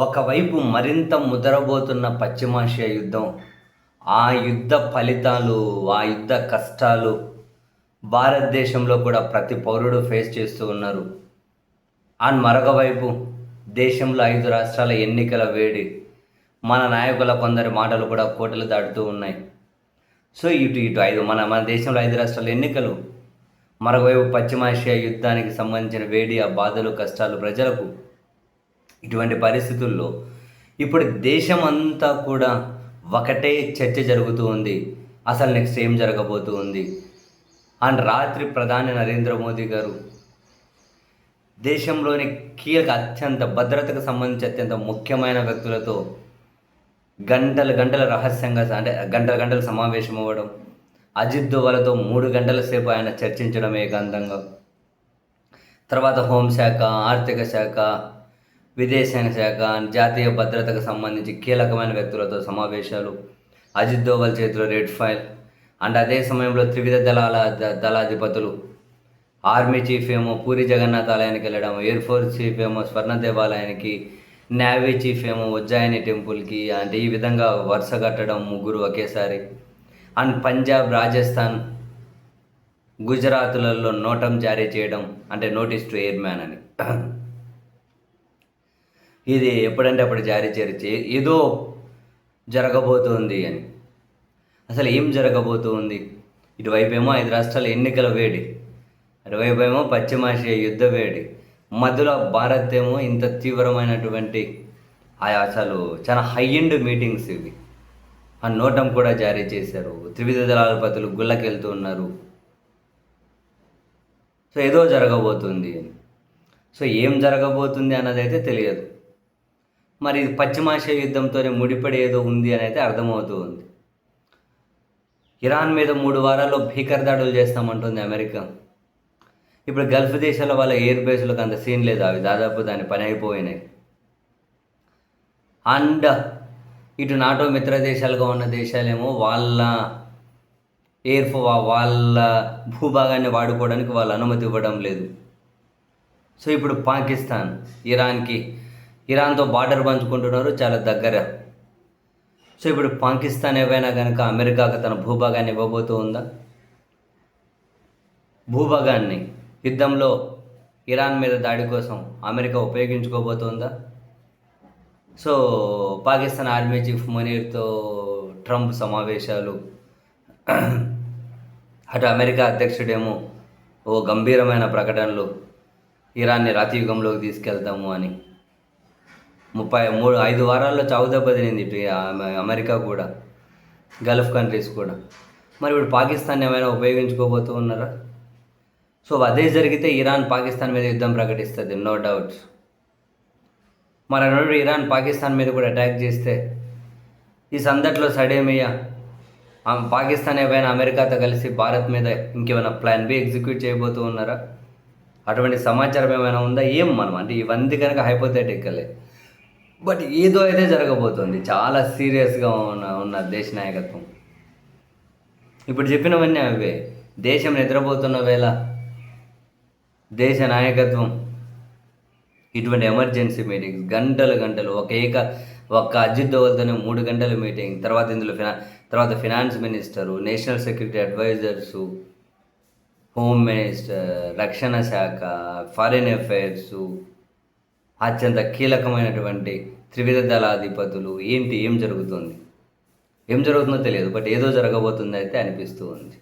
ఒకవైపు మరింత ముదరబోతున్న పశ్చిమాసియా యుద్ధం, ఆ యుద్ధ ఫలితాలు, ఆ యుద్ధ కష్టాలు భారతదేశంలో కూడా ప్రతి పౌరుడు ఫేస్ చేస్తూ ఉన్నారు. అండ్ మరొక వైపు దేశంలో 5 రాష్ట్రాల ఎన్నికల వేడి, మన నాయకుల కొందరి మాటలు కూడా కోటలు దాటుతూ ఉన్నాయి. సో ఇటు ఇటు ఐదు మన మన దేశంలో 5 రాష్ట్రాల ఎన్నికలు, మరొకవైపు పశ్చిమాసియా యుద్ధానికి సంబంధించిన వేడి, ఆ బాధలు, కష్టాలు ప్రజలకు. ఇటువంటి పరిస్థితుల్లో ఇప్పుడు దేశం అంతా కూడా ఒకటే చర్చ జరుగుతూ ఉంది. అసలు నెక్స్ట్ ఏం జరగబోతూ ఉంది. అండ్ రాత్రి ప్రధాని నరేంద్ర మోదీ గారు దేశంలోని కీలక అత్యంత భద్రతకు సంబంధించి అత్యంత ముఖ్యమైన వ్యక్తులతో గంటలు గంటల రహస్యంగా అంటే గంటల గంటలు సమావేశం అవ్వడం, అజిత్ దోవలతో 3 గంటల సేపు ఆయన చర్చించడం ఏకాంతంగా. తర్వాత హోంశాఖ, ఆర్థిక శాఖ, విదేశాంగ శాఖ, జాతీయ భద్రతకు సంబంధించి కీలకమైన వ్యక్తులతో సమావేశాలు, అజిత్ దోవల్ చేతిలో రెడ్ ఫైల్. అండ్ అదే సమయంలో త్రివిధ దళాధిపతులు, ఆర్మీ చీఫ్ ఏమో పూరి జగన్నాథ్ ఆలయానికి వెళ్ళడం, ఎయిర్ ఫోర్స్ చీఫ్ ఏమో స్వర్ణ దేవాలయానికి, నేవీ చీఫ్ ఏమో ఉజ్జాయిని టెంపుల్కి. అంటే ఈ విధంగా వరుస కట్టడం ముగ్గురు ఒకేసారి. అండ్ పంజాబ్, రాజస్థాన్, గుజరాత్లలో నోటం జారీ చేయడం, అంటే నోటీస్ టు ఎయిర్మ్యాన్ అని. ఇది ఎప్పుడంటే అప్పుడు జారీ చేర్చి ఏదో జరగబోతుంది అని. అసలు ఏం జరగబోతుంది? ఇటువైపేమో 5 రాష్ట్రాల ఎన్నికల వేడి, అటువైపేమో పశ్చిమాసియా యుద్ధ వేడి, మధ్యలో భారత్ ఏమో ఇంత తీవ్రమైనటువంటి అసలు చాలా హై ఎండ్ మీటింగ్స్ ఇవి. ఆ నోటం కూడా జారీ చేశారు. త్రివిధ దళాధిపతులు గుళ్ళకెళ్తూ ఉన్నారు. సో ఏదో జరగబోతుంది అని. సో ఏం జరగబోతుంది అన్నది అయితే తెలియదు. మరి ఇది పశ్చిమాసియా యుద్ధంతోనే ముడిపడి ఏదో ఉంది అని అయితే అర్థమవుతూ ఉంది. ఇరాన్ మీద 3 వారాల్లో భీకర దాడులు చేస్తామంటుంది అమెరికా. ఇప్పుడు గల్ఫ్ దేశాల వాళ్ళ ఎయిర్ బేస్లకు అంత సీన్ లేదు, అవి దాదాపు దాని పని అయిపోయినాయి. అండ్ ఇటు నాటో మిత్ర దేశాలుగా ఉన్న దేశాలేమో వాళ్ళ వాళ్ళ భూభాగాన్ని వాడుకోవడానికి వాళ్ళు అనుమతి ఇవ్వడం లేదు. సో ఇప్పుడు పాకిస్తాన్ ఇరాన్తో బార్డర్ పంచుకుంటున్నారు, చాలా దగ్గర. సో ఇప్పుడు పాకిస్తాన్ ఏవైనా కనుక అమెరికాకు తన భూభాగాన్ని ఇవ్వబోతూ ఉందా? భూభాగాన్ని యుద్ధంలో ఇరాన్ మీద దాడి కోసం అమెరికా ఉపయోగించుకోబోతుందా? సో పాకిస్తాన్ ఆర్మీ చీఫ్ మునీర్తో ట్రంప్ సమావేశాలు, అటు అమెరికా అధ్యక్షుడేమో ఓ గంభీరమైన ప్రకటనలు, ఇరాన్ని రాతియుగంలోకి తీసుకెళ్తాము అని. 5 వారాల్లో చావుదెబ్బ తినింది ఇటు అమెరికా కూడా, గల్ఫ్ కంట్రీస్ కూడా. మరి ఇప్పుడు పాకిస్తాన్ ఏమైనా ఉపయోగించుకోబోతూ ఉన్నారా? సో అదే జరిగితే ఇరాన్ పాకిస్తాన్ మీద యుద్ధం ప్రకటిస్తుంది, నో డౌట్. మరి అన్నాడు ఇరాన్ పాకిస్తాన్ మీద కూడా అటాక్ చేస్తే ఈ సందట్లో సడేమియా పాకిస్తాన్ ఏమైనా అమెరికాతో కలిసి భారత్ మీద ఇంకేమైనా ప్లాన్ బి ఎగ్జిక్యూట్ చేయబోతూ ఉన్నారా? అటువంటి సమాచారం ఏమైనా ఉందా? ఏం మనం అంటే ఇవన్నీ కనుక హైపోథెటికలే. బట్ ఏదో అయితే జరగబోతుంది. చాలా సీరియస్గా ఉన్న దేశ నాయకత్వం. ఇప్పుడు చెప్పినవన్నీ అవే. దేశం నిద్రపోతున్న వేళ దేశ నాయకత్వం ఇటువంటి ఎమర్జెన్సీ మీటింగ్స్, గంటలు గంటలు, ఒక్క అజిత్ దోవల్తోనే 3 గంటల మీటింగ్. తర్వాత ఇందులో తర్వాత finance minister, national security advisors, home minister, రక్షణ శాఖ, ఫారిన్ అఫైర్సు, అత్యంత కీలకమైనటువంటి త్రివిధ దళాధిపతులు. ఏం జరుగుతుందో తెలియదు, బట్ ఏదో జరగబోతుంది అయితే అనిపిస్తూ ఉంది.